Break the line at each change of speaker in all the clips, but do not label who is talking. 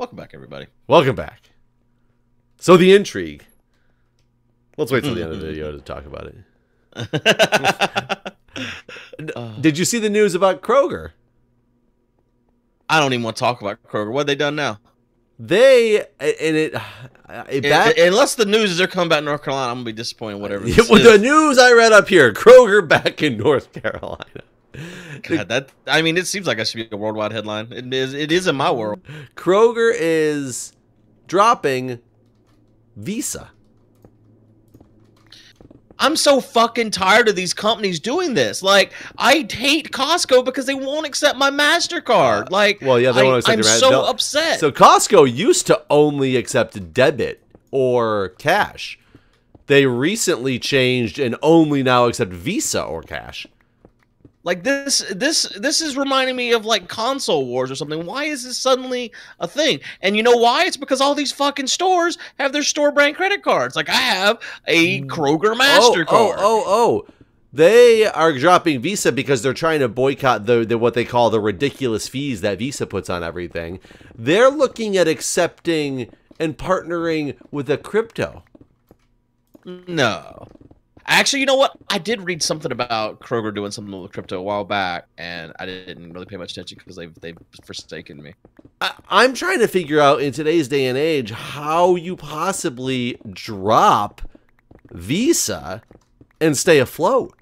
Welcome back, everybody.
Welcome back. So the intrigue. Let's wait till the end of the video to talk about it. Did you see the news about Kroger?
I don't even want to talk about Kroger. What have they done now?
Unless
the news is they're coming back to North Carolina, I'm going to be disappointed in whatever
the news I read up here, Kroger back in North Carolina.
God, it seems like that should be a worldwide headline. It is in my world.
Kroger is dropping Visa.
I'm so fucking tired of these companies doing this. Like, I hate Costco because they won't accept my MasterCard. They won't accept I'm so upset.
So Costco used to only accept debit or cash. They recently changed and only now accept Visa or cash.
Like this is reminding me of like console wars or something. Why is this suddenly a thing? And you know why? It's because all these fucking stores have their store brand credit cards. Like I have a Kroger MasterCard.
They are dropping Visa because they're trying to boycott the what they call the ridiculous fees that Visa puts on everything. They're looking at accepting and partnering with a crypto.
No. Actually, you know what? I did read something about Kroger doing something with crypto a while back, and I didn't really pay much attention because they've forsaken me.
I'm trying to figure out in today's day and age how you possibly drop Visa and stay afloat.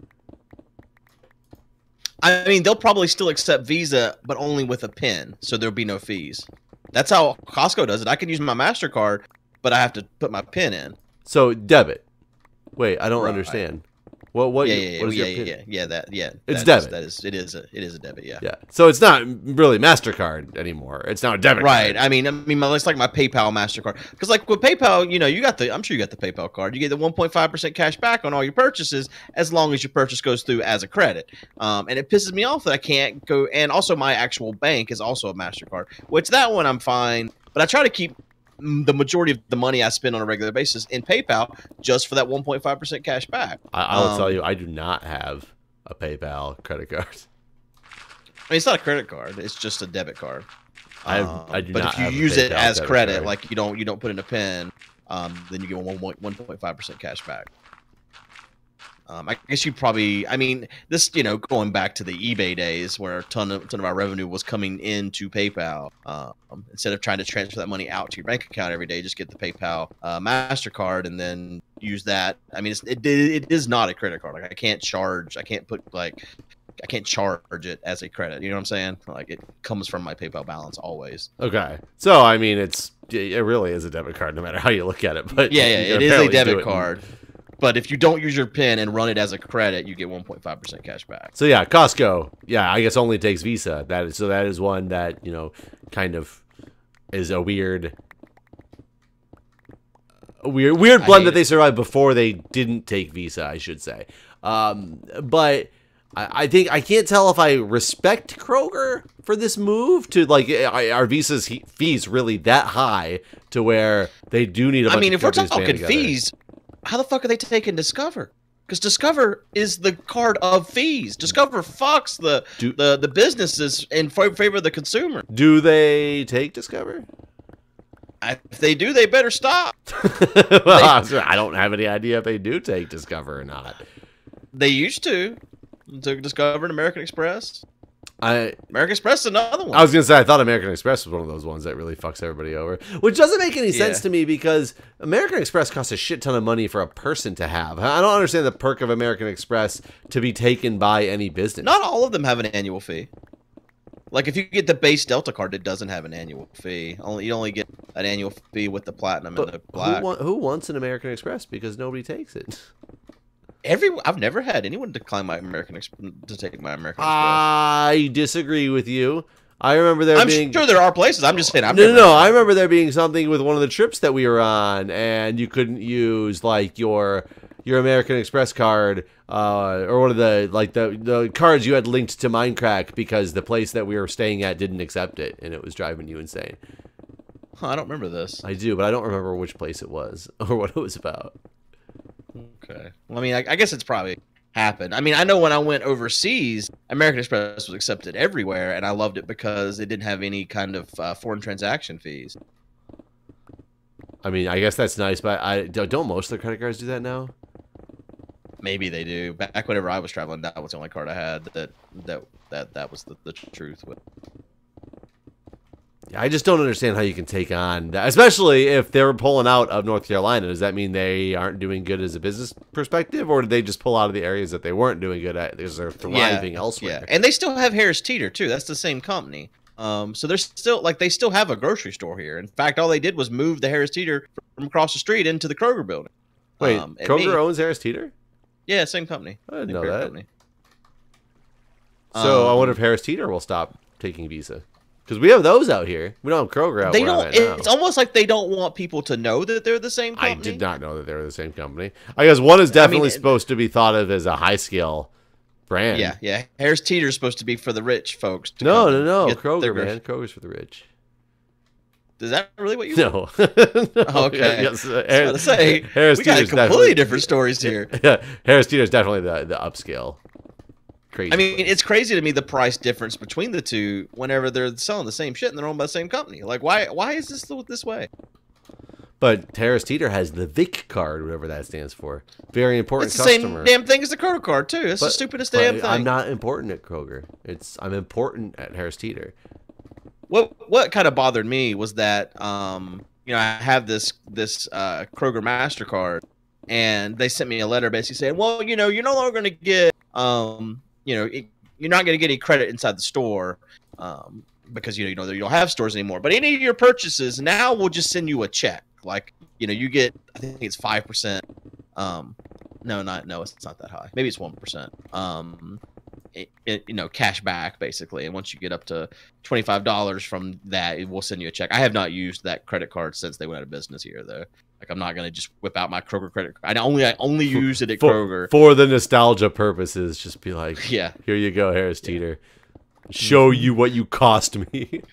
I mean, they'll probably still accept Visa, but only with a PIN, so there'll be no fees. That's how Costco does it. I can use my MasterCard, but I have to put my PIN in.
So debit. Wait, I don't understand. What
It's debit. It is a debit.
Yeah. So it's not really MasterCard anymore. It's now a debit.
Right.
Card.
I mean, it's like my PayPal MasterCard. Because like with PayPal, I'm sure you got the PayPal card. You get the 1.5% cash back on all your purchases as long as your purchase goes through as a credit. And it pisses me off that I can't go. And also, my actual bank is also a MasterCard, which that one I'm fine. But I try to keep the majority of the money I spend on a regular basis in PayPal just for that 1.5% cash back.
I'll tell you, I do not have a PayPal credit card.
I mean, it's not a credit card; it's just a debit card.
I do
but
not.
If you use it as credit, like you don't put in a PIN, then you get 1.5% cash back. I guess you probably, this, going back to the eBay days where a ton of our revenue was coming into PayPal. Instead of trying to transfer that money out to your bank account every day, just get the PayPal MasterCard and then use that. I mean, it is not a credit card. Like I can't charge it as a credit. You know what I'm saying? Like it comes from my PayPal balance always.
Okay. So, I mean, it really is a debit card no matter how you look at it. But
yeah, it is a debit card. But if you don't use your PIN and run it as a credit, you get 1.5% cash back.
So yeah, Costco, I guess only takes Visa. That is one that, kind of is a weird blend that they survived before they didn't take Visa, I should say. But I think I can't tell if I respect Kroger for this move to are Visa's fees really that high to where they do need a bunch of
if we're
companies
talking
together?
Fees, how the fuck are they taking Discover? Because Discover is the card of fees. Discover fucks the businesses in favor of the consumer.
Do they take Discover?
If they do, they better stop.
I don't have any idea if they do take Discover or not.
They used to. Took Discover and American Express. American Express is another one.
I was going to say, I thought American Express was one of those ones that really fucks everybody over. Which doesn't make any sense to me because American Express costs a shit ton of money for a person to have. I don't understand the perk of American Express to be taken by any business.
Not all of them have an annual fee. Like if you get the base Delta card, it doesn't have an annual fee. You only get an annual fee with the Platinum and the Black.
Who wants an American Express? Because nobody takes it.
I've never had anyone decline my American to take my American Express.
I disagree with you. I remember I'm
sure there are places. I'm just saying.
No. I remember there being something with one of the trips that we were on, and you couldn't use like your American Express card or one of the cards you had linked to Mindcrack because the place that we were staying at didn't accept it, and it was driving you insane.
I don't remember this.
I do, but I don't remember which place it was or what it was about.
Okay. Well, I mean, I guess it's probably happen. I mean, I know when I went overseas, American Express was accepted everywhere, and I loved it because it didn't have any kind of foreign transaction fees.
I mean, I guess that's nice, but don't most of the credit cards do that now?
Maybe they do. Back whenever I was traveling, that was the only card I had that was the truth with.
I just don't understand how you can take on that, especially if they're pulling out of North Carolina. Does that mean they aren't doing good as a business perspective, or did they just pull out of the areas that they weren't doing good at because they're thriving elsewhere?
Yeah, and they still have Harris Teeter too. That's the same company. So they're still they still have a grocery store here. In fact, all they did was move the Harris Teeter from across the street into the Kroger building.
Wait, Kroger owns Harris Teeter?
Yeah, same company.
I didn't know that. Company. So I wonder if Harris Teeter will stop taking Visa. Because we have those out here. We don't have Kroger out there.
It's almost like they don't want people to know that they're the same company.
I did not know that they were the same company. I guess one is definitely supposed to be thought of as a high-scale brand.
Yeah. Harris Teeter is supposed to be for the rich folks.
No. Kroger, man. Kroger's for the rich.
Is that really what you
No.
No. Okay.
Yes,
I was about to say,
Harris
we got completely different stories here.
Yeah, Harris Teeter is definitely the upscale. Crazy.
I mean, it's crazy to me the price difference between the two whenever they're selling the same shit and they're owned by the same company. Like, why is this this way?
But Harris Teeter has the Vic card, whatever that stands for. Very important
customer.
It's the
same damn thing as the Kroger card, too. It's the stupidest damn thing.
I'm not important at Kroger. I'm important at Harris Teeter.
What kind of bothered me was that, I have this Kroger MasterCard, and they sent me a letter basically saying, well, you're no longer going to get, you're not going to get any credit inside the store because, you don't have stores anymore. But any of your purchases, now we'll just send you a check. Like, you get, I think it's 5%. No, it's not that high. Maybe it's 1%. Cash back basically. And once you get up to $25 from that, it will send you a check. I have not used that credit card since they went out of business here, though. Like, I'm not going to just whip out my Kroger credit card. I only use it at Kroger.
For the nostalgia purposes, just be like,
yeah,
here you go, Harris Teeter. Show you what you cost me.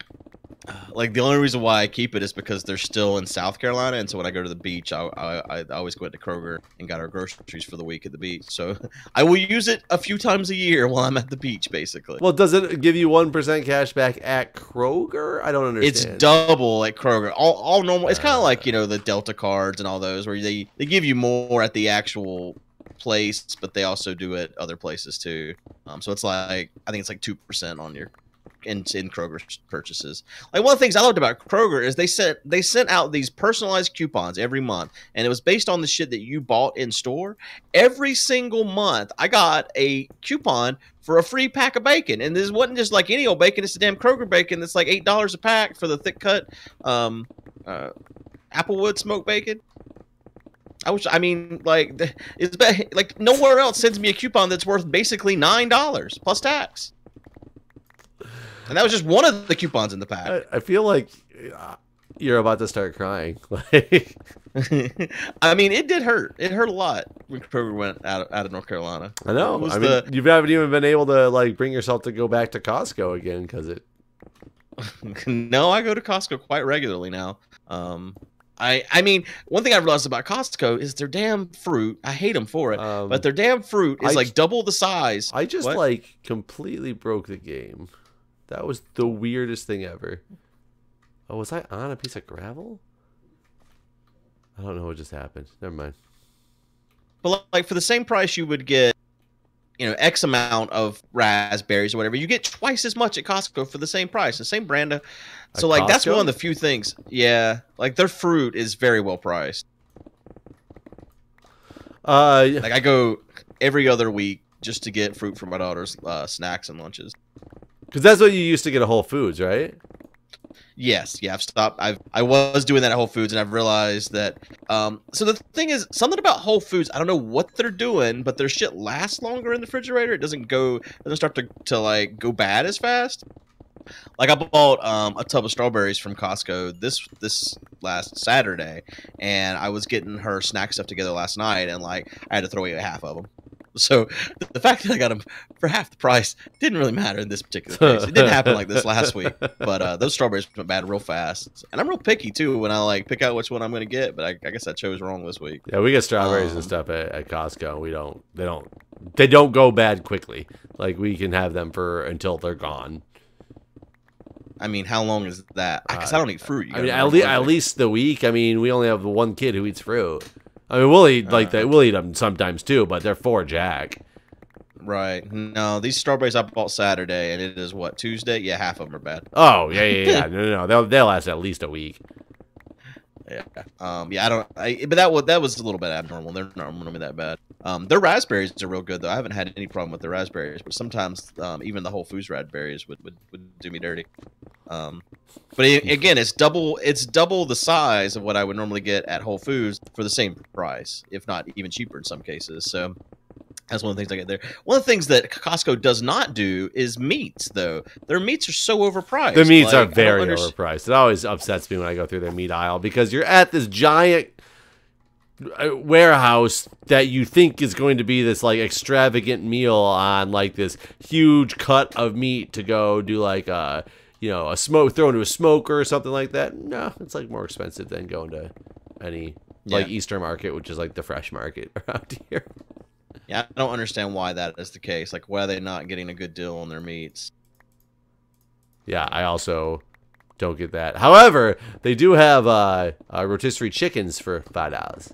Like, the only reason why I keep it is because they're still in South Carolina, and so when I go to the beach, I always go into Kroger and got our groceries for the week at the beach. So I will use it a few times a year while I'm at the beach, basically.
Well, does it give you 1% cash back at Kroger? I don't understand.
It's double at Kroger. All normal. It's kind of like, the Delta cards and all those, where they give you more at the actual place, but they also do it other places too. So it's like, I think it's like 2% on your in Kroger's purchases. Like, one of the things I loved about Kroger is they sent out these personalized coupons every month, and it was based on the shit that you bought in store. Every single month, I got a coupon for a free pack of bacon, and this wasn't just like any old bacon. It's the damn Kroger bacon that's like $8 a pack for the thick cut Applewood smoked bacon. It's like nowhere else sends me a coupon that's worth basically $9 plus tax. And that was just one of the coupons in the pack.
I feel like you're about to start crying.
I mean, it did hurt. It hurt a lot when Kroger went out of North Carolina.
I know. You haven't even been able to bring yourself to go back to Costco again because it.
No, I go to Costco quite regularly now. I mean, one thing I realized about Costco is their damn fruit. I hate them for it, but their damn fruit is like double the size.
I just completely broke the game. That was the weirdest thing ever. Oh, was I on a piece of gravel? I don't know what just happened. Never mind.
But like, for the same price you would get, X amount of raspberries or whatever, you get twice as much at Costco for the same price, the same brand. So like, that's one of the few things. Yeah, like, their fruit is very well priced. Like, I go every other week just to get fruit for my daughter's snacks and lunches.
Because that's what you used to get at Whole Foods, right?
Yes, yeah, I've stopped. I was doing that at Whole Foods, and I've realized that. So the thing is, something about Whole Foods, I don't know what they're doing, but their shit lasts longer in the refrigerator. It doesn't start to like go bad as fast. Like, I bought a tub of strawberries from Costco this last Saturday, and I was getting her snack stuff together last night, and like, I had to throw away half of them. So the fact that I got them for half the price didn't really matter in this particular case. It didn't happen like this last week, but those strawberries went bad real fast. And I'm real picky too when I pick out which one I'm going to get. But I guess I chose wrong this week.
Yeah, we get strawberries and stuff at Costco. They don't they don't go bad quickly. Like, we can have them for until they're gone.
I mean, how long is that? Because I don't eat fruit.
I mean, at least the week. I mean, we only have the one kid who eats fruit. I mean, we'll eat like that. We'll eat them sometimes too, but they're for Jack.
Right. No, these strawberries I bought Saturday, and it is what, Tuesday? Yeah, half of them are bad.
Oh yeah. No. They'll last at least a week.
Yeah. But that was a little bit abnormal. They're not normally that bad. Their raspberries are real good though. I haven't had any problem with the raspberries, but sometimes even the Whole Foods raspberries would do me dirty. Again, it's double the size of what I would normally get at Whole Foods for the same price, if not even cheaper in some cases. So that's one of the things I get there. One of the things that Costco does not do is meats, though. Their meats are so overpriced.
The meats are very overpriced. It always upsets me when I go through their meat aisle because you're at this giant warehouse that you think is going to be this like extravagant meal on like this huge cut of meat to go do like a throw into a smoker or something like that. No, it's like more expensive than going to any like Easter market, which is like the fresh market around here.
Yeah, I don't understand why that is the case. Like, why are they not getting a good deal on their meats?
Yeah, I also don't get that. However, they do have rotisserie chickens for $5.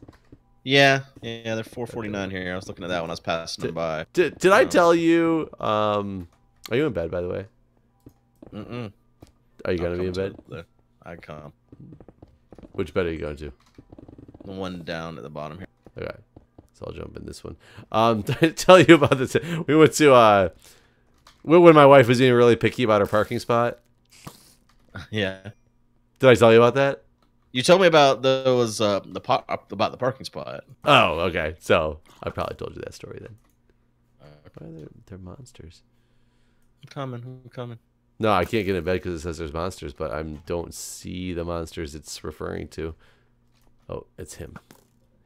Yeah, they're $4.49 here. I was looking at that when I was passing them by.
Did I tell you? Are you in bed, by the way?
Mm-mm.
Are you gonna be in bed?
I come.
Which bed are you going to?
The one down at the bottom here.
Okay. So I'll jump in this one. Did I tell you about this? We went to when my wife was being really picky about her parking spot.
Yeah.
Did I tell you about that?
You told me about about the parking spot.
Oh, okay. So I probably told you that story then. They're monsters.
I'm coming.
No, I can't get in bed because it says there's monsters, but I don't see the monsters it's referring to. Oh, it's him.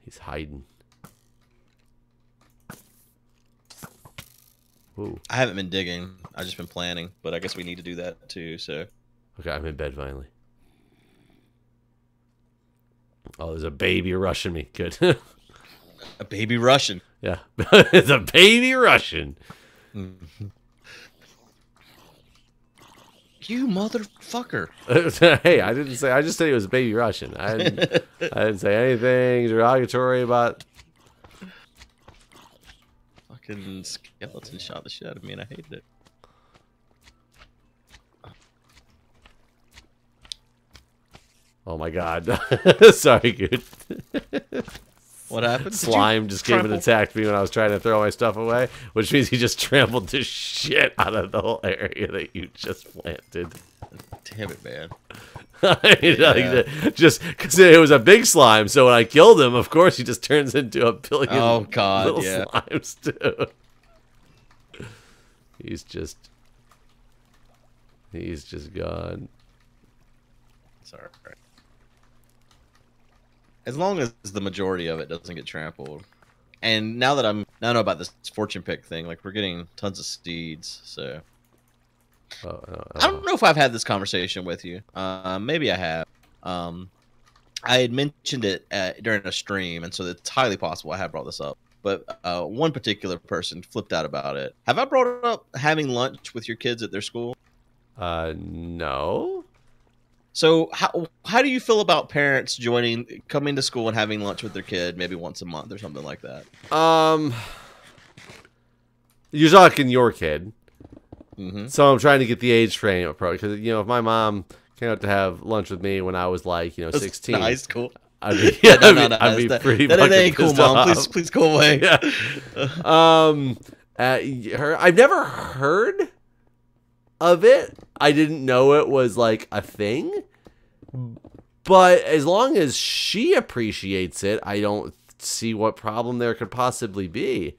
He's hiding. Ooh.
I haven't been digging. I've just been planning, but I guess we need to do that too. So.
Okay, I'm in bed finally. Oh, there's a baby rushing me. Good.
A baby Russian.
Yeah, it's a baby Russian.
You motherfucker.
Hey, I didn't say. I just said he was a baby Russian. I didn't say anything derogatory about.
Fucking skeleton shot the shit out of me, and I hated it.
Oh my god. Sorry, dude.
What happened?
Slime just came and attacked me when I was trying to throw my stuff away, which means he just trampled the shit out of the whole area that you just planted.
Damn it, man.
Just because it was a big slime, so when I killed him, of course, he just turns into a billion little slimes, too. He's just gone.
Sorry. As long as the majority of it doesn't get trampled. And now that I know about this fortune pick thing, like we're getting tons of seeds, so I don't know if I've had this conversation with you. Maybe I have. I had mentioned it during a stream, and so it's highly possible I have brought this up. But one particular person flipped out about it. Have I brought up having lunch with your kids at their school?
No.
So how do you feel about parents coming to school and having lunch with their kid maybe once a month or something like that?
You're talking your kid.
Mm-hmm.
So I'm trying to get the age frame approach because if my mom came out to have lunch with me when I was like 16.
Nice, cool.
I'd be pretty.
That ain't cool, Mom. Please go away.
Yeah. I've never heard of it. I didn't know it was like a thing. But as long as she appreciates it, I don't see what problem there could possibly be.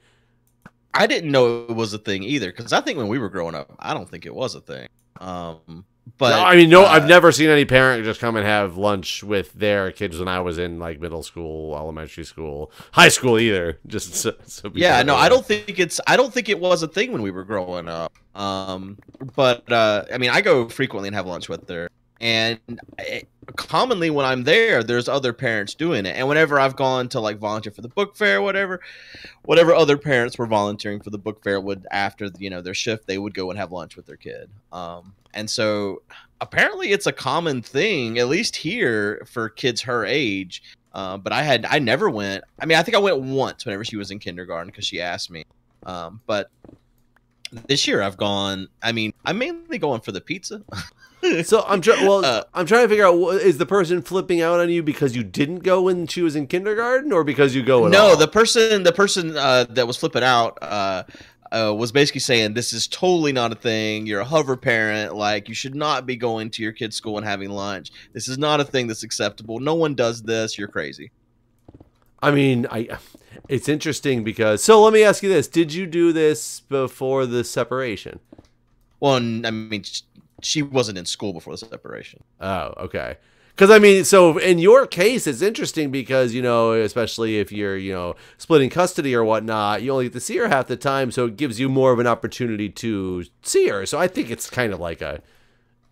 I didn't know it was a thing either, because I think when we were growing up, I don't think it was a thing. But
I've never seen any parent just come and have lunch with their kids when I was in like middle school, elementary school, high school either. Just so
I don't think it was a thing when we were growing up. But I go frequently and have lunch with her. And commonly when I'm there, there's other parents doing it. And whenever I've gone to like volunteer for the book fair, whatever other parents were volunteering for the book fair would, after their shift, they would go and have lunch with their kid. And so apparently it's a common thing, at least here, for kids her age. But I never went. I mean, I think I went once whenever she was in kindergarten because she asked me. But this year I've gone. I mean, I'm mainly going for the pizza.
So I'm trying to figure out, is the person flipping out on you because you didn't go when she was in kindergarten, or because you go at all?
No, the person that was flipping out was basically saying this is totally not a thing. You're a hover parent. Like, you should not be going to your kid's school and having lunch. This is not a thing that's acceptable. No one does this. You're crazy.
I mean, it's interesting because, so let me ask you this. Did you do this before the separation?
Well, I mean, she wasn't in school before the separation.
Oh, okay. Because, I mean, so in your case, it's interesting because, especially if you're, splitting custody or whatnot, you only get to see her half the time, so it gives you more of an opportunity to see her. So I think it's kind of like a...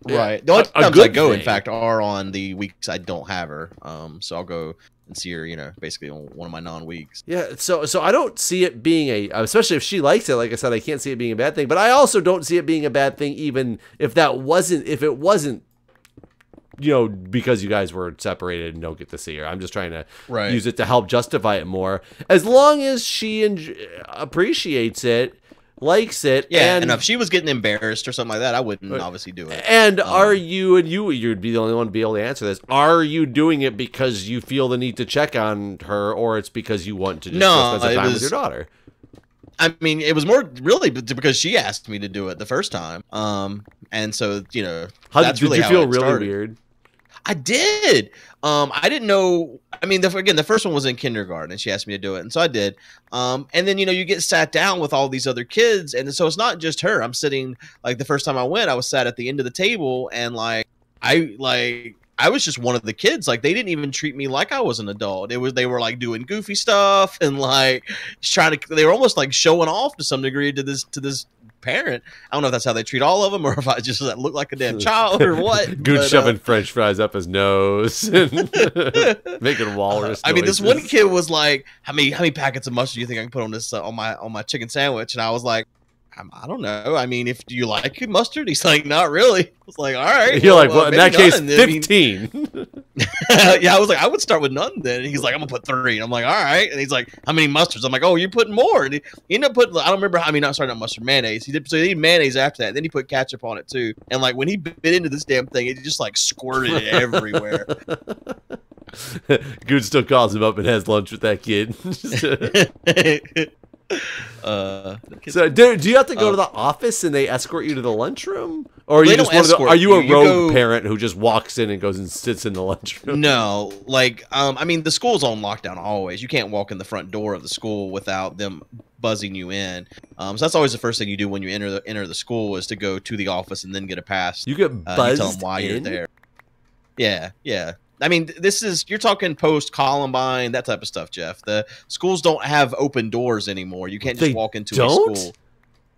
Right. The only times I go, in fact, are on the weeks I don't have her. So I'll go and see her, basically on one of my non-weeks.
Yeah, so I don't see it being especially if she likes it, like I said, I can't see it being a bad thing, but I also don't see it being a bad thing even if it wasn't, because you guys were separated and don't get to see her. I'm just trying to use it to help justify it more. As long as she appreciates it, likes it.
Yeah, and if she was getting embarrassed or something like that, I wouldn't obviously do it.
And you'd be the only one to be able to answer this. Are you doing it because you feel the need to check on her, or it's because you want to just spend some time with your daughter?
I mean, it was more really because she asked me to do it the first time. And so,
did you feel really weird?
I did. I didn't know. I mean, the first one was in kindergarten, and she asked me to do it, and so I did. And then you get sat down with all these other kids, and so it's not just her. I'm sitting, like, the first time I went, I was sat at the end of the table, and I was just one of the kids. Like, they didn't even treat me like I was an adult. They were like doing goofy stuff and like they were almost like showing off to some degree to this parent. I don't know if that's how they treat all of them, or if I just look like a damn child or what.
Good, shoving French fries up his nose and making walrus.
I mean, this one kid was like, "How many packets of mustard do you think I can put on this on my chicken sandwich?" And I was like, I don't know. I mean, if you like mustard, he's like, not really. I was like, all right.
You're like, well, in that case, 15.
Yeah, I was like, I would start with none then. And he's like, I'm gonna put 3. And I'm like, all right. And he's like, how many mustards? I'm like, oh, you're putting more. And he ended up putting, I don't remember how many. Not mustard, mayonnaise. He did mayonnaise after that. Then he put ketchup on it too. And like when he bit into this damn thing, it just like squirted everywhere.
Good still calls him up and has lunch with that kid. So do you have to go to the office and they escort you to the lunchroom, or are you just are you a rogue parent who just walks in and goes and sits in the lunchroom?
No, like I mean, the school's on lockdown always. You can't walk in the front door of the school without them buzzing you in. So that's always the first thing you do when you enter the school is to go to the office and then get a pass.
You get buzzed
you tell them why you're there. Yeah. I mean, you're talking post-Columbine, that type of stuff, Jeff. The schools don't have open doors anymore. You can't just walk into a school.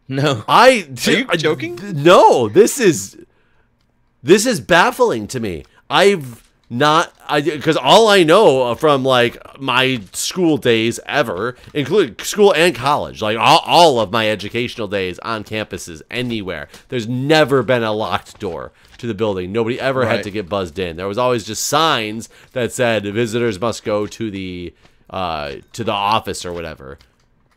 No.
Are you joking?
No, this is baffling to me. Because all I know from like my school days ever, including school and college, like all of my educational days on campuses anywhere, there's never been a locked door to the building. Nobody ever had to get buzzed in. There was always just signs that said visitors must go to the office or whatever.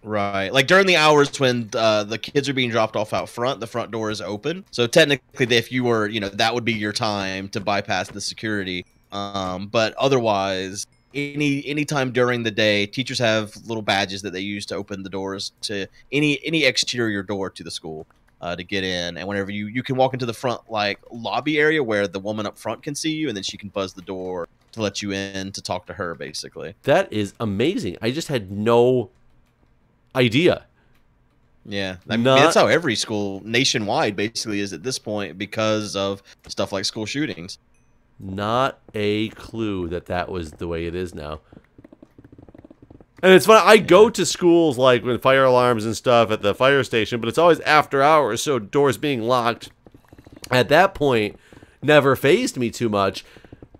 Right. Like during the hours when the kids are being dropped off out front, the front door is open. So technically, if you were, that would be your time to bypass the security. But otherwise, any time during the day, teachers have little badges that they use to open the doors to any exterior door to the school to get in. And whenever you can walk into the front like lobby area where the woman up front can see you, and then she can buzz the door to let you in to talk to her, basically.
That is amazing. I just had no idea.
Yeah, I mean, that's how every school nationwide basically is at this point because of stuff like school shootings.
Not a clue that was the way it is now. And it's funny, I go to schools like with fire alarms and stuff at the fire station, but it's always after hours, so doors being locked. At that point, never fazed me too much.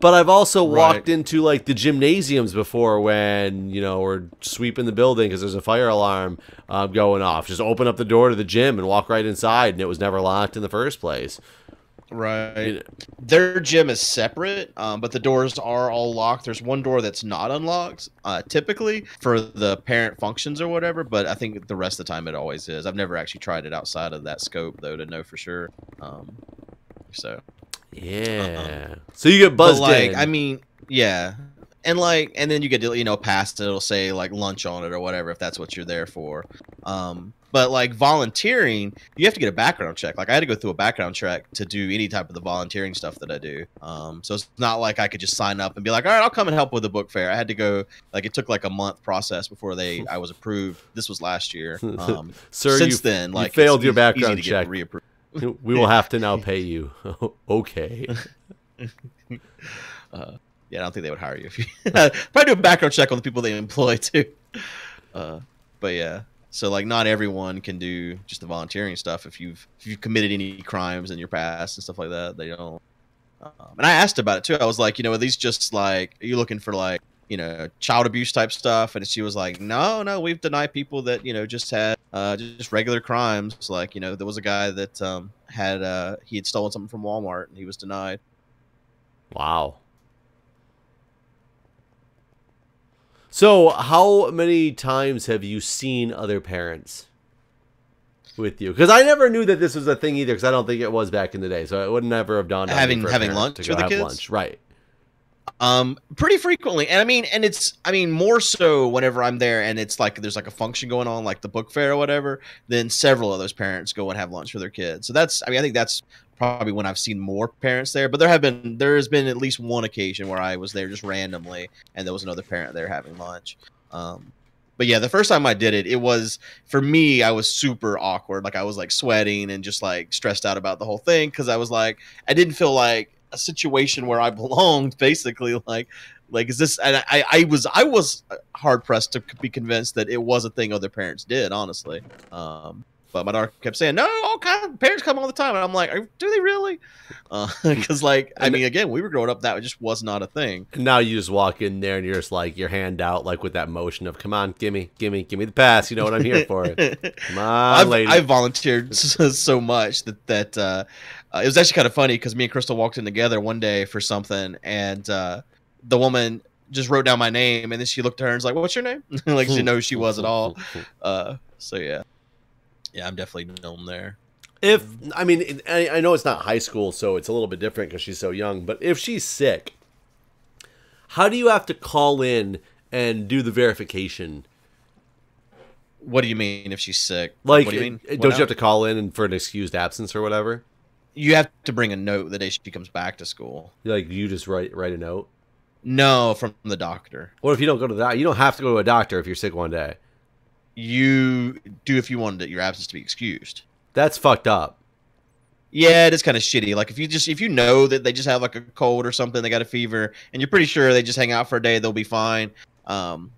But I've also walked into like the gymnasiums before when, you know, we're sweeping the building because there's a fire alarm going off. Just open up the door to the gym and walk right inside, and it was never locked in the first place.
Right.
You know,
their gym is separate, but the doors are all locked. There's one door that's not unlocked, typically for the parent functions or whatever, but I think the rest of the time it always is. I've never actually tried it outside of that scope, though, to know for sure.
Yeah. So you get buzzed in.
I mean, yeah. And like, and then you get to, you know, past it, it'll say like lunch on it or whatever, if that's what you're there for. But like volunteering, you have to get a background check. Like I had to go through a background check to do any type of the volunteering stuff that I do. So it's not like I could just sign up and be like, all right, I'll come and help with the book fair. I had to go, like it took like a month process before I was approved. This was last year.
Sir,
since then, like
you failed your background check.
Reapproved.
We will have to now pay you. Okay.
Yeah, I don't think they would hire you if you probably do a background check on the people they employ too. But yeah, so like not everyone can do just the volunteering stuff. If you've committed any crimes in your past and stuff like that, they don't. And I asked about it too. I was like, you know, are these just like, are you looking for like, you know, child abuse type stuff? And she was like, no, we've denied people that, you know, just had just regular crimes. Like, you know, there was a guy that he had stolen something from Walmart and he was denied.
Wow. So how many times have you seen other parents with you? Because I never knew that this was a thing either, because I don't think it was back in the day. So it would never have dawned on me for a
having
parent
lunch
to go
with the
have
kids?
lunch. Right.
Pretty frequently. And I mean more so whenever I'm there and it's like there's like a function going on, like the book fair or whatever, then several of those parents go and have lunch with their kids. So that's, I mean, I think that's probably when I've seen more parents there. But there has been at least one occasion where I was there just randomly and there was another parent there having lunch. But yeah, the first time I did it, it was, for me, I was super awkward. Like I was like sweating and just like stressed out about the whole thing because I was like, I didn't feel like a situation where I belonged, basically. Like is this? And I was hard pressed to be convinced that it was a thing other parents did, honestly. But my daughter kept saying, no, all kinds of parents come all the time. And I'm like, do they really? Because like, I mean, again, we were growing up, that just was not a thing.
And now you just walk in there and you're just like, your hand out, like with that motion of, come on, give me the pass. You know what I'm here for. Come on, lady.
I volunteered so much that it was actually kind of funny because me and Crystal walked in together one day for something, and the woman just wrote down my name, and then she looked at her and was like, well, what's your name? Like she didn't know who she was at all. So yeah. Yeah, I'm definitely known there.
I mean, I know it's not high school, so it's a little bit different because she's so young, but if she's sick, how do you have to call in and do the verification?
What do you mean if she's sick?
Like,
what do you mean?
Don't you have to call in and for an excused absence or whatever?
You have to bring a note the day she comes back to school.
Like, you just write a note?
No, from the doctor.
What if you don't go to the doctor? You don't have to go to a doctor if you're sick one day.
You do if you wanted your absence to be excused.
That's fucked up.
Yeah, it is kind of shitty. Like if you know that they just have like a cold or something, they got a fever, and you're pretty sure they just hang out for a day, they'll be fine. I've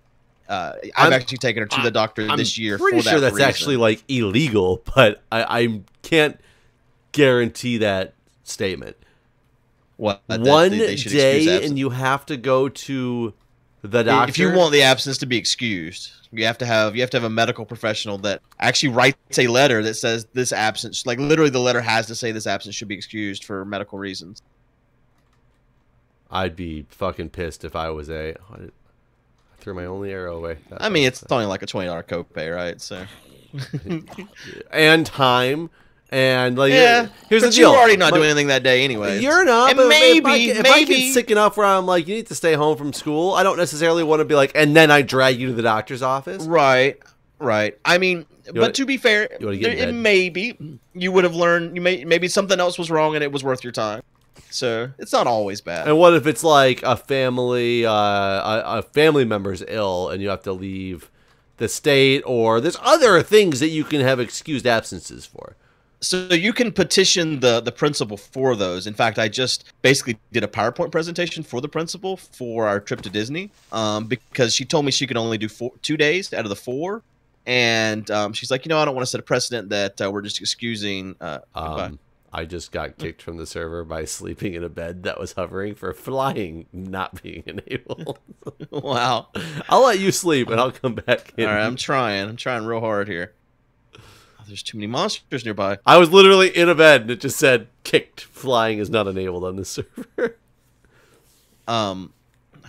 actually taken her to the doctor this year.
I'm pretty sure that's actually like illegal, but I can't guarantee that statement.
What?
One day, and you have to go to the doctor.
If you want the absence to be excused, you have to have a medical professional that actually writes a letter that says this absence, like literally the letter has to say this absence should be excused for medical reasons.
I'd be fucking pissed if I was I threw my only arrow away.
I mean, it's only like a $20 copay, right? So,
and time. And like,
yeah,
here's the
deal.
You're
already not doing anything that day anyway.
You're not.
And
but
maybe
if I get sick enough where I'm like, you need to stay home from school, I don't necessarily want to be like, and then I drag you to the doctor's office.
Right. I mean, but to be fair, maybe you would have learned. Maybe something else was wrong and it was worth your time. So it's not always bad.
And what if it's like a family member's ill and you have to leave the state, or there's other things that you can have excused absences for?
So you can petition the principal for those. In fact, I just basically did a PowerPoint presentation for the principal for our trip to Disney, because she told me she could only do 2 days out of the 4. And she's like, I don't want to set a precedent that we're just excusing.
I just got kicked from the server by sleeping in a bed that was hovering for flying not being enabled.
Wow.
I'll let you sleep and I'll come back in.
All right, I'm trying real hard here. Oh, there's too many monsters nearby.
I was literally in a bed and it just said kicked. Flying is not enabled on this server.
I'm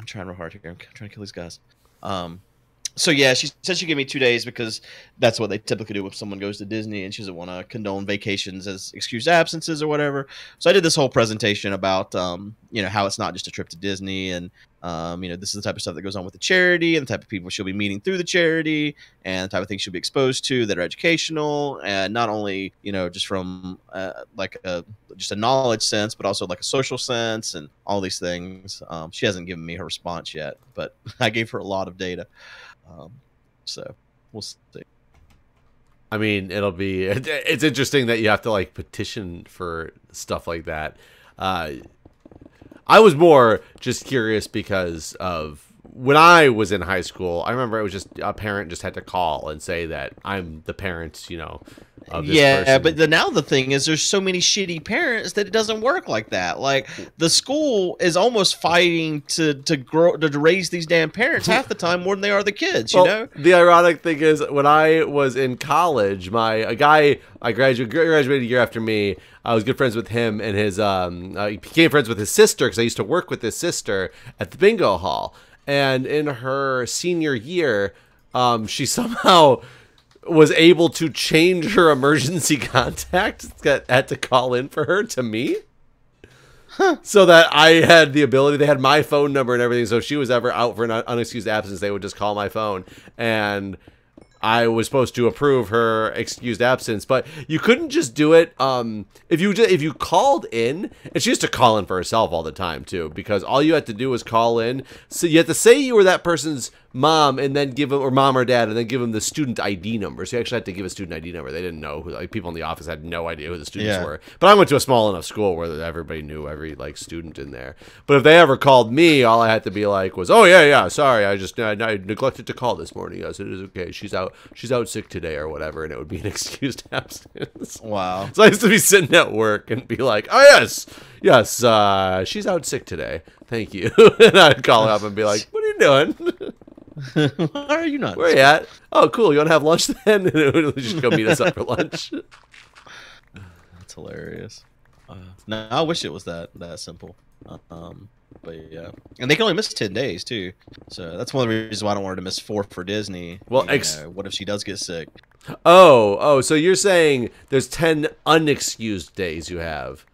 trying real hard here. I'm trying to kill these guys. So yeah, she said she'd give me 2 days because that's what they typically do if someone goes to Disney, and she doesn't want to condone vacations as excused absences or whatever. So I did this whole presentation about how it's not just a trip to Disney, and this is the type of stuff that goes on with the charity, and the type of people she'll be meeting through the charity, and the type of things she'll be exposed to that are educational, and not only just from just a knowledge sense, but also like a social sense and all these things. She hasn't given me her response yet, but I gave her a lot of data. So we'll see.
I mean, it's interesting that you have to like petition for stuff like that. I was more just curious because of when I was in high school. I remember it was just a parent just had to call and say that I'm the parent, of this person.
But now the thing is there's so many shitty parents that it doesn't work like that. Like the school is almost fighting to raise these damn parents half the time more than they are the kids, you know?
The ironic thing is when I was in college, a guy I graduated a year after me. I was good friends with him and his he became friends with his sister because I used to work with his sister at the bingo hall. And in her senior year, she somehow was able to change her emergency contact that had to call in for her to me. So that I had the ability, they had my phone number and everything. So if she was ever out for an unexcused absence, they would just call my phone. And I was supposed to approve her excused absence, but you couldn't just do it if you called in, and she used to call in for herself all the time too, because all you had to do was call in. So you had to say you were that person's mom and then give them, or mom or dad, and then give them the student ID number. So you actually had to give a student ID number. They didn't know who, like people in the office had no idea who the students were. But I went to a small enough school where everybody knew every like student in there. But if they ever called me, all I had to be like was, "Oh yeah, sorry, I neglected to call this morning. Yes, it is okay. She's out sick today or whatever," and it would be an excused absence.
Wow.
So I used to be sitting at work and be like, "Oh yes, she's out sick today. Thank you." And I'd call her up and be like, "What are you doing?
Why are you not?
Where are you at? Oh, cool. You want to have lunch then?" And it would just go meet us up for lunch.
That's hilarious. No, I wish it was that simple. But yeah, and they can only miss 10 days too. So that's one of the reasons why I don't want her to miss 4 for Disney.
Well,
what if she does get sick?
Oh, so you're saying there's 10 unexcused days you have?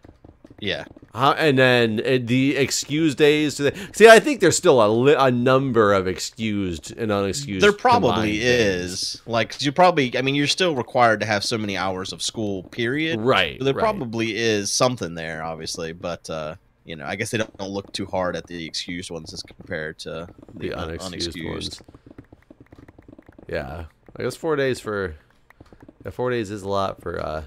Yeah.
And then the excused days. See, I think there's still a number of excused and unexcused.
There probably is. Like, you're still required to have so many hours of school, period.
Right.
So there probably is something there, obviously. But, I guess they don't look too hard at the excused ones as compared to the unexcused ones.
Yeah. I guess 4 days 4 days is a lot for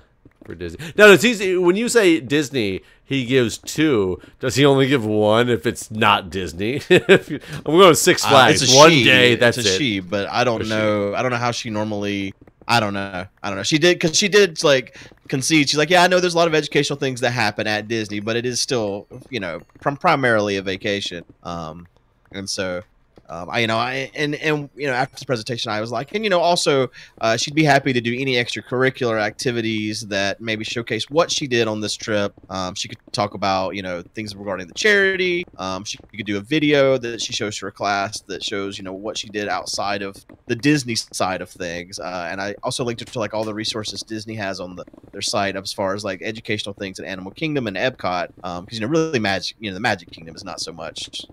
Disney. Now, it's easy when you say Disney. He gives 2. Does he only give 1 if it's not Disney? I'm going to Six Flags.
It's a
one
she.
day. That's
it's a
it.
She, but I don't know. I don't know how she normally. I don't know. She did like concede. She's like, yeah, I know there's a lot of educational things that happen at Disney, but it is still, primarily a vacation. And so. After the presentation, I was like, and also, she'd be happy to do any extracurricular activities that maybe showcase what she did on this trip. She could talk about, things regarding the charity. She could do a video that she shows to her class that shows, what she did outside of the Disney side of things. And I also linked her to like all the resources Disney has on their site as far as like educational things at Animal Kingdom and Epcot. Because really the Magic Kingdom is not so much.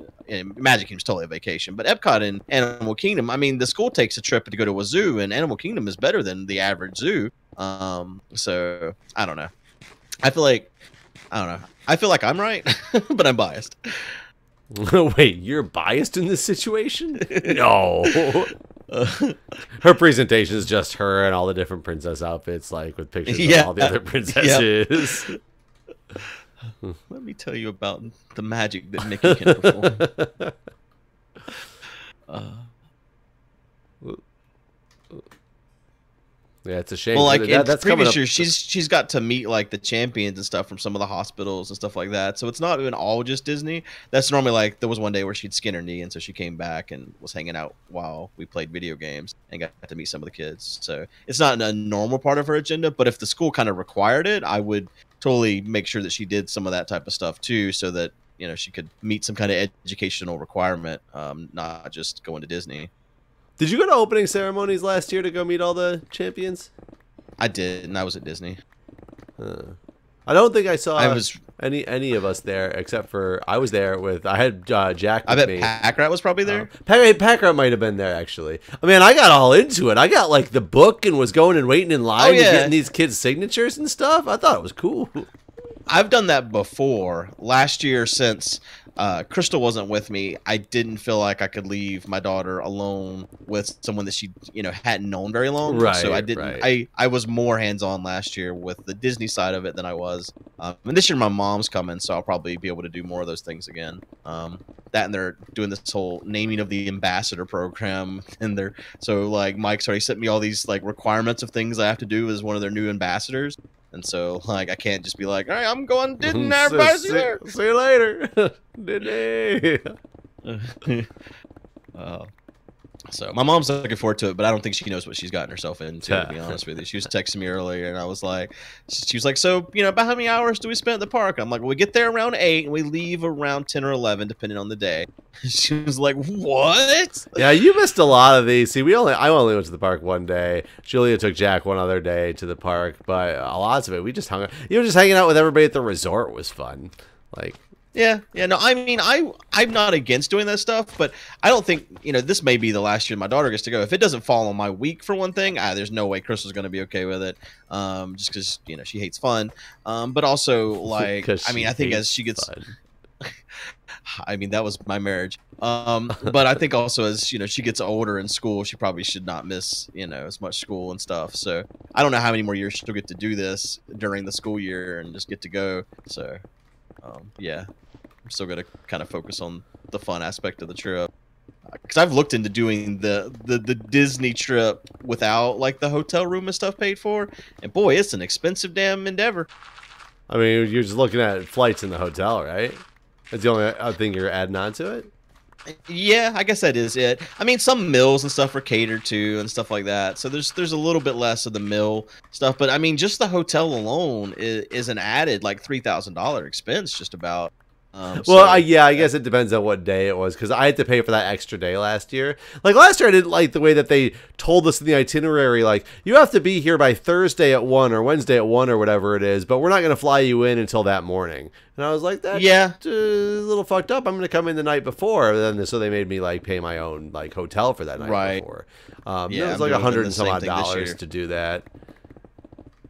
Magic Kingdom's totally a vacation, but Epcot and Animal Kingdom, the school takes a trip to go to a zoo, and Animal Kingdom is better than the average zoo. So I don't know. I feel like I'm right, but I'm biased.
Wait, you're biased in this situation? No. Her presentation is just her and all the different princess outfits, like with pictures of all the other princesses. Yep.
Let me tell you about the magic that Mickey can perform.
Yeah, it's a shame.
Well, like in
that's coming
previous
up.
years, she's got to meet like the champions and stuff from some of the hospitals and stuff like that. So it's not even all just Disney. That's normally like there was one day where she'd skin her knee, and so she came back and was hanging out while we played video games and got to meet some of the kids. So it's not a normal part of her agenda, but if the school kind of required it, I would totally make sure that she did some of that type of stuff too, so that she could meet some kind of educational requirement, not just going to Disney.
Did you go to opening ceremonies last year to go meet all the champions?
I did, and I was at Disney.
I don't think I saw any of us there, except for I was there with I had Jack with me.
I bet Packrat was probably there.
Packrat might have been there actually. I mean, I got all into it. I got like the book and was going and waiting in line and getting these kids' signatures and stuff. I thought it was cool.
I've done that before. Last year, since Crystal wasn't with me, I didn't feel like I could leave my daughter alone with someone that she, hadn't known very long.
Right.
So I didn't. Right. I was more hands-on last year with the Disney side of it than I was. And this year my mom's coming, so I'll probably be able to do more of those things again. That and they're doing this whole naming of the ambassador program, and so like Mike's already sent me all these like requirements of things I have to do as one of their new ambassadors. And so, like, I can't just be like, all right, I'm going Disney. Everybody see
you later. Disney.
So my mom's looking forward to it, but I don't think she knows what she's gotten herself into, to be honest with you. She was texting me earlier, and I was like, she was like, so, about how many hours do we spend at the park? I'm like, well, we get there around 8, and we leave around 10 or 11, depending on the day. She was like, what?
Yeah, you missed a lot of these. See, I only went to the park one day. Julia took Jack one other day to the park, but a lot of it, we just hung out. Just hanging out with everybody at the resort was fun. Like,
Yeah, no, I mean, I'm not against doing that stuff, but I don't think, this may be the last year my daughter gets to go. If it doesn't fall on my week for one thing, there's no way Crystal's going to be okay with it, just because, she hates fun. But also, like, I mean, I think as she gets... I mean, that was my marriage. But I think also as, she gets older in school, she probably should not miss, as much school and stuff. So I don't know how many more years she'll get to do this during the school year and just get to go. So, yeah. I'm still going to kind of focus on the fun aspect of the trip, because I've looked into doing the Disney trip without like the hotel room and stuff paid for, and boy, it's an expensive damn endeavor.
I mean, you're just looking at flights in the hotel, right? That's the only thing you're adding on to it.
Yeah, I guess that is it. I mean, some meals and stuff are catered to and stuff like that, so there's a little bit less of the meal stuff. But I mean, just the hotel alone is an added like $3,000 expense, just about.
I guess it depends on what day it was, because I had to pay for that extra day last year. Like last year, I didn't like the way that they told us in the itinerary, like, you have to be here by Thursday at 1 or Wednesday at 1 or whatever it is, but we're not going to fly you in until that morning. And I was like, that's a little fucked up. I'm going to come in the night before. And then, so they made me like pay my own like hotel for that night before. It was like $100 and some odd dollars to do that.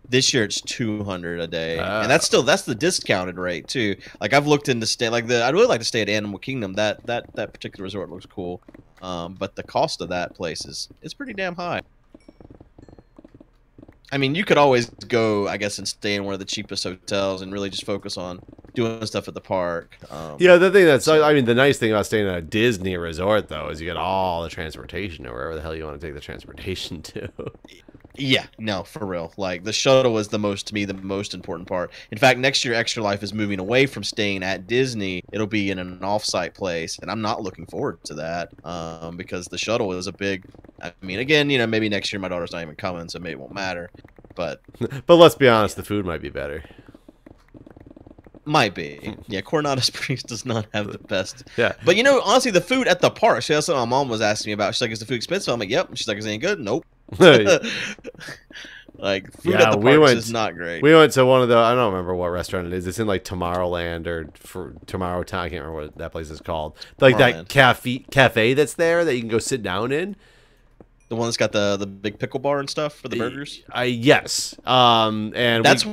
This year it's $200 a day, and that's the discounted rate too. Like I've looked into I'd really like to stay at Animal Kingdom. That particular resort looks cool, but the cost of that place is pretty damn high. I mean, you could always go, I guess, and stay in one of the cheapest hotels and really just focus on doing stuff at the park.
The thing I mean, the nice thing about staying at a Disney resort though is you get all the transportation or wherever the hell you want to take the transportation to.
Yeah, no, for real. Like the shuttle is the most important part. In fact, next year Extra Life is moving away from staying at Disney. It'll be in an off-site place, and I'm not looking forward to that, because the shuttle is a big. I mean, again, maybe next year my daughter's not even coming, so maybe it won't matter. But
let's be honest, the food might be better.
Might be. Yeah, Coronado Springs does not have the best.
Yeah.
But honestly, the food at the park, that's what my mom was asking me about. She's like, is the food expensive? I'm like, yep. She's like, is it any good? Nope. Like, food at the parks is not great.
We went to one of the, I don't remember what restaurant it is. It's in like Tomorrowland or Tomorrow Town. I can't remember what that place is called. Like that cafe that's there that you can go sit down in.
The one that's got the big pickle bar and stuff for the burgers?
Yes. And
that's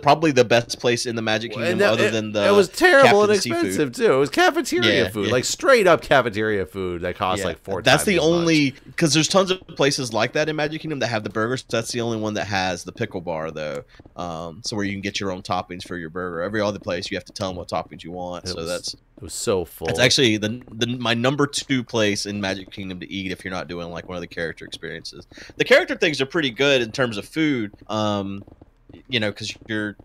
probably the best place in the Magic Kingdom, other than the.
It was terrible and
Captain
expensive
Seafood.
too. It was cafeteria food, like straight up cafeteria food that costs like 4 times.
That's the only, because there's tons of places like that in Magic Kingdom that have the burgers. That's the only one that has the pickle bar though. So where you can get your own toppings for your burger. Every other place you have to tell them what toppings you want.
It was so full.
It's actually my number 2 place in Magic Kingdom to eat if you're not doing like one of the character experiences. The character things are pretty good in terms of food. You know, because you're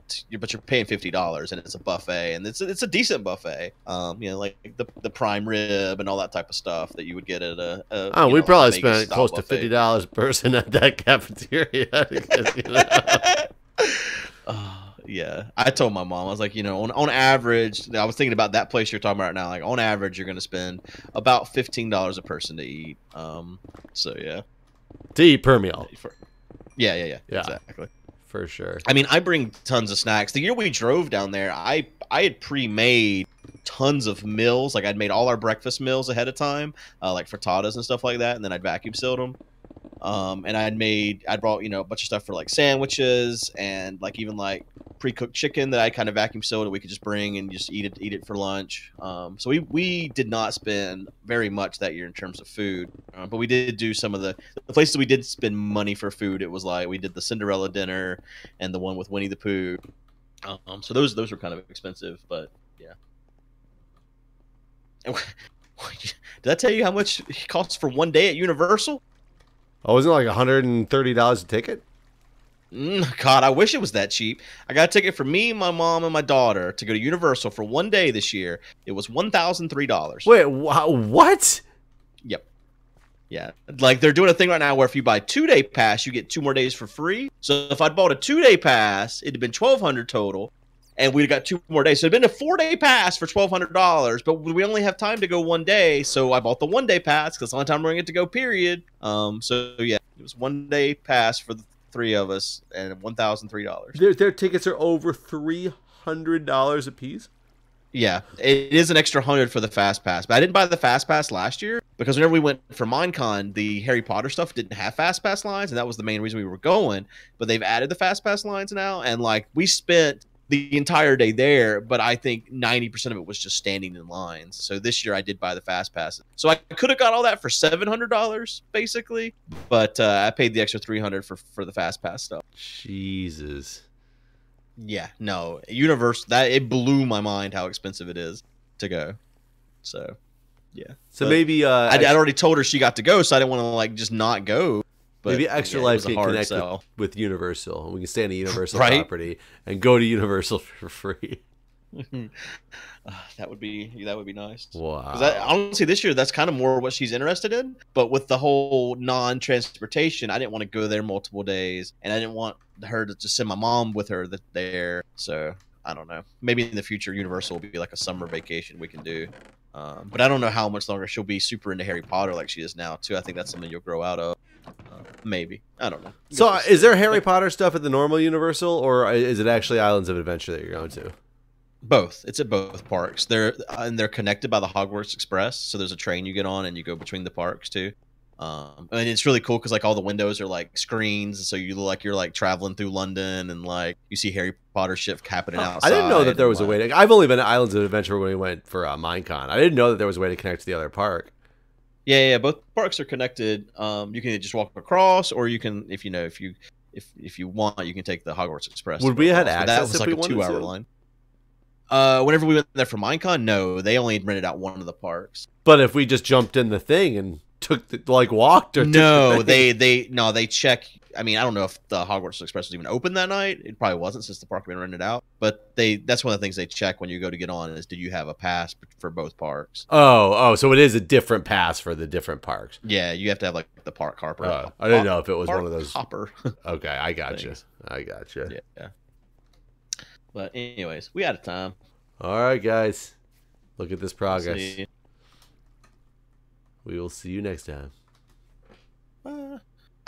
paying $50 and it's a buffet, and it's a decent buffet. You know, like the prime rib and all that type of stuff that you would get at a
we
know,
probably
Vegas
spent close to $50 a person at that cafeteria. Because, you know.
Yeah, I told my mom, I was like, you know, on average, I was thinking about that place you're talking about right now. Like on average, you're going to spend about $15 a person to eat. So yeah,
To eat per meal.
Yeah, exactly.
For sure.
I mean, I bring tons of snacks. The year we drove down there, I had pre-made tons of meals. Like I'd made all our breakfast meals ahead of time, like frittatas and stuff like that, and then I'd vacuum sealed them. And I brought, you know, a bunch of stuff for like sandwiches and like even like pre-cooked chicken that I kind of vacuum sealed that we could just bring and just eat it for lunch. So we did not spend very much that year in terms of food, but we did do some of the places we did spend money for food. It was like we did the Cinderella dinner and the one with Winnie the Pooh. So those were kind of expensive, but yeah. Did I tell you how much it costs for one day at Universal?
Oh, wasn't it like $130 a ticket?
God, I wish it was that cheap. I got a ticket for me, my mom, and my daughter to go to Universal for one day this year. It was $1,003.
Wait, what?
Yep. Yeah. Like they're doing a thing right now where if you buy 2-day pass, you get 2 more days for free. So if I'd bought a 2-day pass, it'd have been $1,200 total. And we'd got 2 more days. So it'd been a 4-day pass for $1,200, but we only have time to go one day. So I bought the 1-day pass because the only time we're going to get to go, period. So yeah, it was 1-day pass for the 3 of us and $1,003.
Their tickets are over $300 a piece?
Yeah, it is an extra $100 for the Fast Pass. But I didn't buy the Fast Pass last year because whenever we went for Minecon, the Harry Potter stuff didn't have Fast Pass lines, and that was the main reason we were going. But they've added the Fast Pass lines now, and like we spent the entire day there, but I think 90% of it was just standing in lines. So this year I did buy the Fast Pass. So I could have got all that for $700 basically, but I paid the extra $300 for the Fast Pass stuff.
Jesus.
Yeah, no, Universal, that it blew my mind how expensive it is to go. So, yeah.
So maybe
I'd already told her she got to go, so I didn't want to like just not go. But
maybe Extra Life can connect with Universal. We can stay on a Universal property and go to Universal for free.
That would be nice.
Wow.
Honestly, this year that's kind of more what she's interested in. But with the whole non-transportation, I didn't want to go there multiple days, and I didn't want her to just send my mom with her there. So I don't know. Maybe in the future, Universal will be like a summer vacation we can do. But I don't know how much longer she'll be super into Harry Potter like she is now too. I think that's something you'll grow out of. Maybe. I don't know.
So is there Harry Potter stuff at the normal Universal, or is it actually Islands of Adventure that you're going to?
Both. It's at both parks. They're connected by the Hogwarts Express, so there's a train you get on and you go between the parks too. And it's really cool because like all the windows are like screens, so you look like you're like traveling through London and like you see Harry Potter shit happening outside.
I didn't know that there was a way to. I've only been to Islands of Adventure when we went for Minecon. I didn't know that there was a way to connect to the other park.
Yeah. Both parks are connected. You can just walk across, or you can, if you want, you can take the Hogwarts Express.
Would we have access?
That was like a 2-hour line. Whenever we went there for Minecon, no, they only rented out one of the parks.
But if we just jumped in the thing and walked or
they check. I mean, I don't know if the Hogwarts Express was even open that night. It probably wasn't since the park had been rented out. But that's one of the things they check when you go to get on is, did you have a pass for both parks?
Oh, so it is a different pass for the different parks.
Yeah, you have to have like the park hopper.
I didn't know if it was one of those
hopper.
Okay, I got you.
Yeah. But anyways, we out of time.
All right, guys. Look at this progress. We will see you next time.